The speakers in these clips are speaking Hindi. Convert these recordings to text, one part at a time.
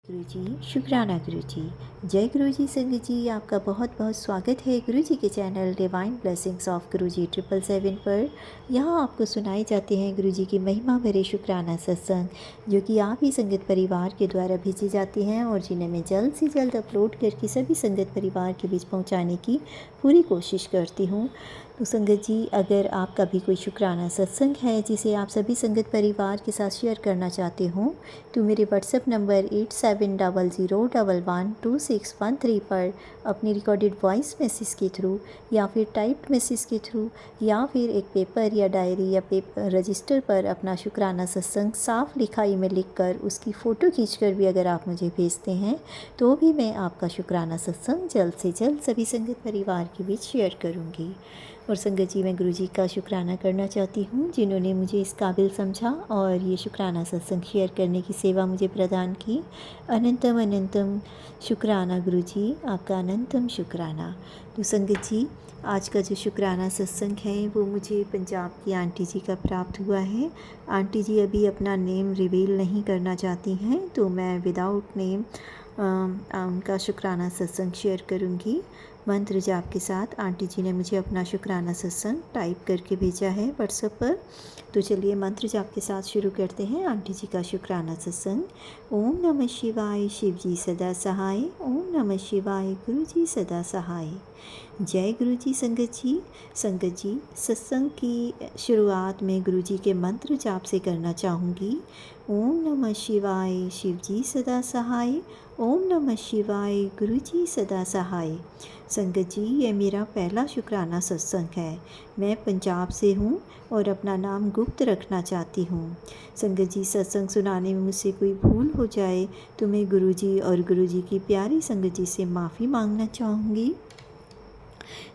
गुरुजी, शुक्राना गुरुजी। जय गुरुजी संगत जी, आपका बहुत बहुत स्वागत है गुरुजी के चैनल डिवाइन ब्लेसिंग्स ऑफ गुरुजी 777 पर। यहाँ आपको सुनाए जाते हैं गुरुजी की महिमा भरे शुक्राना सत्संग, जो कि आप ही संगत परिवार के द्वारा भेजे जाते हैं और जिन्हें मैं जल्द से जल्द अपलोड करके सभी संगत परिवार के बीच पहुँचाने की पूरी कोशिश करती हूँ। तो संगत जी, अगर आपका भी कोई शुक्राना सत्संग है जिसे आप सभी संगत परिवार के साथ शेयर करना चाहते हो, तो मेरे व्हाट्सएप नंबर 8700112613 पर अपनी रिकॉर्डेड वॉइस मैसेज के थ्रू या फिर टाइप्ड मैसेज के थ्रू या फिर एक पेपर या डायरी या पेपर रजिस्टर पर अपना शुक्राना सत्संग साफ लिखाई में लिखकर उसकी फ़ोटो खींचकर भी अगर आप मुझे भेजते हैं तो भी मैं आपका शुक्राना सत्संग जल्द से जल्द सभी संगत परिवार के बीच शेयर करूँगी। और संगत जी, मैं गुरुजी का शुक्राना करना चाहती हूँ जिन्होंने मुझे इस काबिल समझा और ये शुक्राना सत्संग शेयर करने की सेवा मुझे प्रदान की। अनंतम अनंतम शुक्राना गुरुजी, आपका अनंतम शुक्राना। तो संगत जी, आज का जो शुक्राना सत्संग है वो मुझे पंजाब की आंटी जी का प्राप्त हुआ है। आंटी जी अभी अपना नेम रिवील नहीं करना चाहती हैं, तो मैं विदाउट नेम उनका शुक्राना सत्संग शेयर करूँगी मंत्र जाप के साथ। आंटी जी ने मुझे अपना शुक्राना सत्संग टाइप करके भेजा है व्हाट्सएप पर। तो चलिए मंत्र जाप के साथ शुरू करते हैं आंटी जी का शुक्राना सत्संग। ओम नमः शिवाय, शिव जी सदा सहाय। ओम नमः शिवाय, गुरु जी सदा सहाय। जय गुरु जी संगत जी। संगत जी, सत्संग की शुरुआत में गुरु जी के मंत्र जाप से करना चाहूँगी। ओम नमः शिवाय, शिव जी सदा सहाय। ओम नमः शिवाय, गुरु जी सदा सहाय। संगत जी, ये मेरा पहला शुक्राना सत्संग है। मैं पंजाब से हूँ और अपना नाम गुप्त रखना चाहती हूँ। संगत जी, सत्संग सुनाने में मुझसे कोई भूल हो जाए तो मैं गुरुजी और गुरुजी की प्यारी संगत जी से माफ़ी मांगना चाहूँगी।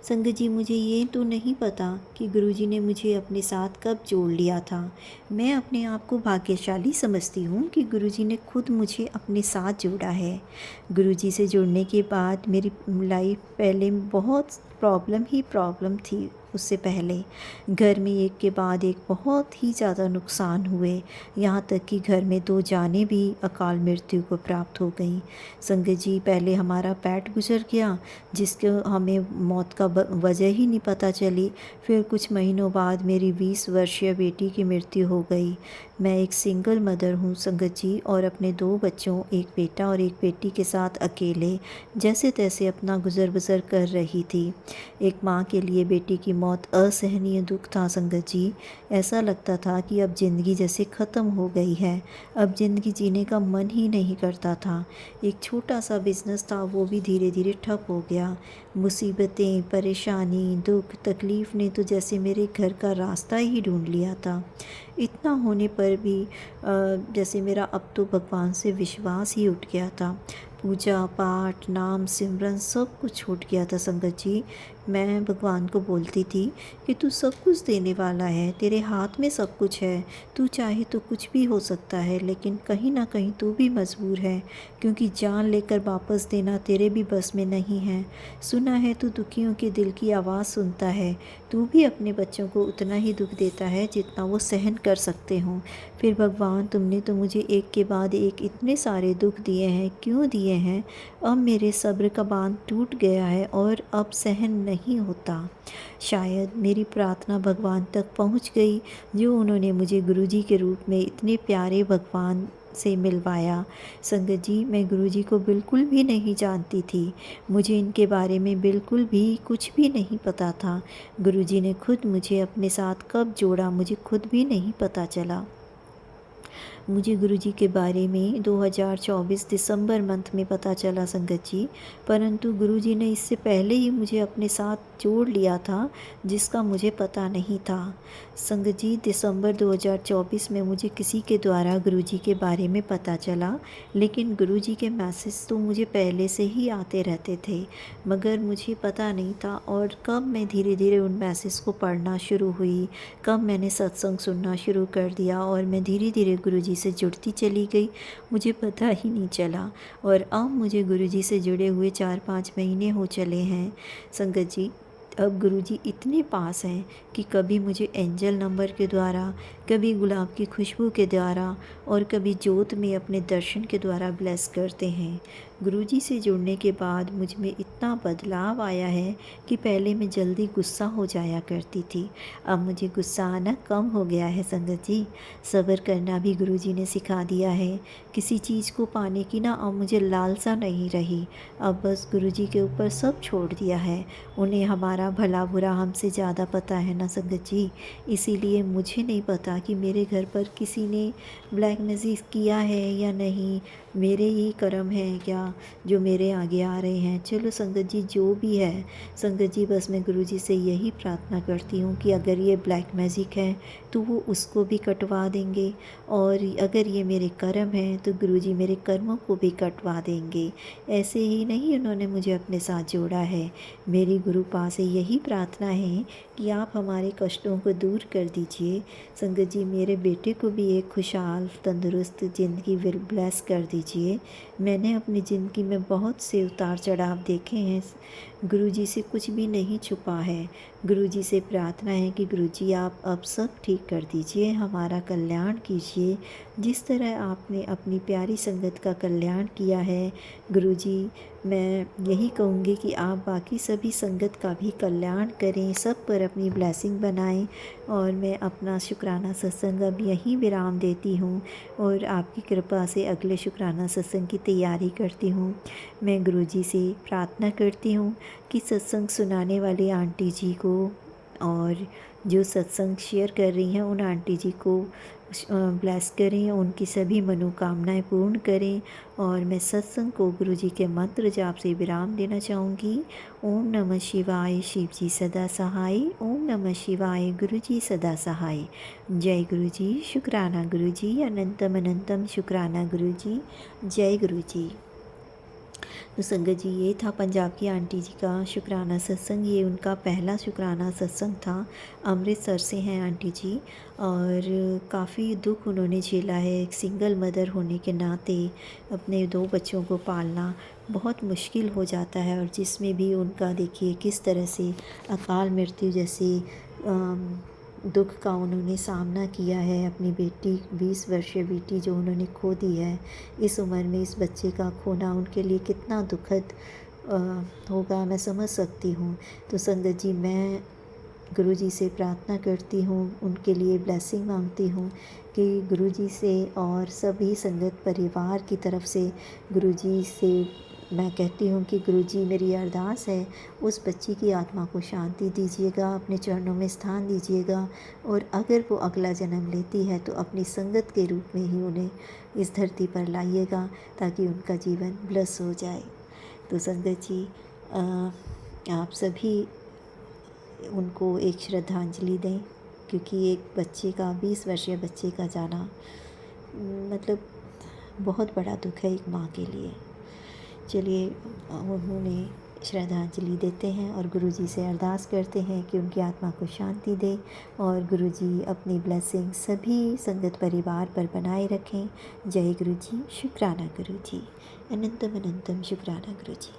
संगत जी, मुझे ये तो नहीं पता कि गुरुजी ने मुझे अपने साथ कब जोड़ लिया था। मैं अपने आप को भाग्यशाली समझती हूँ कि गुरुजी ने खुद मुझे अपने साथ जोड़ा है। गुरुजी से जुड़ने के बाद मेरी लाइफ पहले बहुत प्रॉब्लम थी। उससे पहले घर में एक के बाद एक बहुत ही ज़्यादा नुकसान हुए, यहाँ तक कि घर में 2 जानें भी अकाल मृत्यु को प्राप्त हो गई। संगत जी, पहले हमारा पेट गुजर गया जिसको हमें मौत का वजह ही नहीं पता चली। फिर कुछ महीनों बाद मेरी 20 वर्षीय बेटी की मृत्यु हो गई। मैं एक सिंगल मदर हूँ संगत जी, और अपने 2 बच्चों, एक बेटा और एक बेटी के साथ अकेले जैसे तैसे अपना गुजर बसर कर रही थी। एक माँ के लिए बेटी की मौत असहनीय दुख था संगत जी। ऐसा लगता था कि अब ज़िंदगी जैसे ख़त्म हो गई है, अब ज़िंदगी जीने का मन ही नहीं करता था। एक छोटा सा बिज़नेस था, वो भी धीरे धीरे ठप हो गया। मुसीबतें, परेशानी, दुख, तकलीफ़ ने तो जैसे मेरे घर का रास्ता ही ढूंढ लिया था। इतना होने पर भी जैसे मेरा अब तो भगवान से विश्वास ही उठ गया था। पूजा पाठ, नाम सिमरन सब कुछ छूट गया था संगत जी। मैं भगवान को बोलती थी कि तू सब कुछ देने वाला है, तेरे हाथ में सब कुछ है, तू चाहे तो कुछ भी हो सकता है, लेकिन कहीं ना कहीं तू भी मजबूर है, क्योंकि जान लेकर वापस देना तेरे भी बस में नहीं है। सुना है तू दुखियों के दिल की आवाज़ सुनता है, तू भी अपने बच्चों को उतना ही दुख देता है जितना वो सहन कर सकते हों। फिर भगवान, तुमने तो मुझे एक के बाद एक इतने सारे दुख दिए हैं, क्यों दिए हैं? अब मेरे सब्र का बांध टूट गया है और अब सहन नहीं होता। शायद मेरी प्रार्थना भगवान तक पहुंच गई, जो उन्होंने मुझे गुरुजी के रूप में इतने प्यारे भगवान से मिलवाया। संगत जी, मैं गुरुजी को बिल्कुल भी नहीं जानती थी। मुझे इनके बारे में बिल्कुल भी कुछ भी नहीं पता था। गुरुजी ने खुद मुझे अपने साथ कब जोड़ा, मुझे खुद भी नहीं पता चला। मुझे गुरुजी के बारे में 2024 दिसंबर मंथ में पता चला संगत जी, परंतु गुरुजी ने इससे पहले ही मुझे अपने साथ जोड़ लिया था, जिसका मुझे पता नहीं था। संगत जी, दिसंबर 2024 में मुझे किसी के द्वारा गुरुजी के बारे में पता चला, लेकिन गुरुजी के मैसेज तो मुझे पहले से ही आते रहते थे, मगर मुझे पता नहीं था। और कब मैं धीरे धीरे उन मैसेज को पढ़ना शुरू हुई, कब मैंने सत्संग सुनना शुरू कर दिया और मैं धीरे धीरे गुरुजी से जुड़ती चली गई, मुझे पता ही नहीं चला। और अब मुझे गुरुजी से जुड़े हुए 4-5 महीने हो चले हैं संगत जी। अब गुरुजी इतने पास हैं कि कभी मुझे एंजल नंबर के द्वारा, कभी गुलाब की खुशबू के द्वारा और कभी जोत में अपने दर्शन के द्वारा ब्लेस करते हैं। गुरुजी से जुड़ने के बाद मुझ में इतना बदलाव आया है कि पहले मैं जल्दी गुस्सा हो जाया करती थी, अब मुझे गुस्सा आना कम हो गया है संगत जी। सब्र करना भी गुरुजी ने सिखा दिया है। किसी चीज़ को पाने की ना अब मुझे लालसा नहीं रही। अब बस गुरुजी के ऊपर सब छोड़ दिया है। उन्हें हमारा भला बुरा हमसे ज़्यादा पता है ना संगत जी। इसीलिए मुझे नहीं पता कि मेरे घर पर किसी ने ब्लैक मैजिक किया है या नहीं, मेरे ही कर्म हैं क्या जो मेरे आगे आ रहे हैं। चलो संगत जी, जो भी है संगत जी, बस मैं गुरुजी से यही प्रार्थना करती हूँ कि अगर ये ब्लैक मैजिक है तो वो उसको भी कटवा देंगे, और अगर ये मेरे कर्म हैं तो गुरुजी मेरे कर्मों को भी कटवा देंगे। ऐसे ही नहीं उन्होंने मुझे अपने साथ जोड़ा है। मेरी गुरु पास से यही प्रार्थना है कि आप हमारे कष्टों को दूर कर दीजिए। संगत जी, मेरे बेटे को भी एक खुशहाल तंदुरुस्त ज़िंदगी ब्लेस कर दीजिए। मैंने अपनी ज़िंदगी में बहुत से उतार चढ़ाव देखे हैं। गुरुजी से कुछ भी नहीं छुपा है। गुरुजी से प्रार्थना है कि गुरुजी आप अब सब ठीक कर दीजिए, हमारा कल्याण कीजिए, जिस तरह आपने अपनी प्यारी संगत का कल्याण किया है। गुरुजी, मैं यही कहूँगी कि आप बाकी सभी संगत का भी कल्याण करें, सब पर अपनी ब्लेसिंग बनाएं। और मैं अपना शुक्राना सत्संग अब यहीं विराम देती हूँ और आपकी कृपा से अगले शुक्राना सत्संग की तैयारी करती हूँ। मैं गुरुजी से प्रार्थना करती हूँ कि सत्संग सुनाने वाली आंटी जी को और जो सत्संग शेयर कर रही हैं उन आंटी जी को ब्लेस करें, उनकी सभी मनोकामनाएं पूर्ण करें। और मैं सत्संग को गुरुजी के मंत्र जाप से विराम देना चाहूँगी। ओम नमः शिवाय, शिव जी सदा सहाय। ओम नमः शिवाय, गुरुजी सदा सहाय। जय गुरुजी, शुक्राना गुरुजी, अनंतम अनंतम शुक्राना गुरुजी। जय गुरुजी। तो संगत जी, ये था पंजाब की आंटी जी का शुक्राना सत्संग। ये उनका पहला शुक्राना सत्संग था। अमृतसर से हैं आंटी जी और काफ़ी दुख उन्होंने झेला है। एक सिंगल मदर होने के नाते अपने 2 बच्चों को पालना बहुत मुश्किल हो जाता है, और जिसमें भी उनका देखिए किस तरह से अकाल मृत्यु जैसे दुख का उन्होंने सामना किया है। अपनी बेटी, 20 वर्षीय बेटी जो उन्होंने खो दी है, इस उम्र में इस बच्चे का खोना उनके लिए कितना दुखद होगा, मैं समझ सकती हूँ। तो संगत जी, मैं गुरुजी से प्रार्थना करती हूँ, उनके लिए ब्लेसिंग मांगती हूँ कि गुरुजी से और सभी संगत परिवार की तरफ से गुरुजी से मैं कहती हूँ कि गुरुजी, मेरी अरदास है उस बच्ची की आत्मा को शांति दीजिएगा, अपने चरणों में स्थान दीजिएगा, और अगर वो अगला जन्म लेती है तो अपनी संगत के रूप में ही उन्हें इस धरती पर लाइएगा ताकि उनका जीवन ब्लेस हो जाए। तो संगत जी, आप सभी उनको एक श्रद्धांजलि दें, क्योंकि एक बच्चे का, 20 वर्षीय बच्चे का जाना मतलब बहुत बड़ा दुख है एक माँ के लिए। चलिए, उन्होंने श्रद्धांजलि देते हैं और गुरुजी से अरदास करते हैं कि उनकी आत्मा को शांति दे, और गुरुजी अपनी ब्लेसिंग सभी संगत परिवार पर बनाए रखें। जय गुरुजी, शुक्राना गुरुजी, अनंतम अनंतम शुक्राना गुरुजी।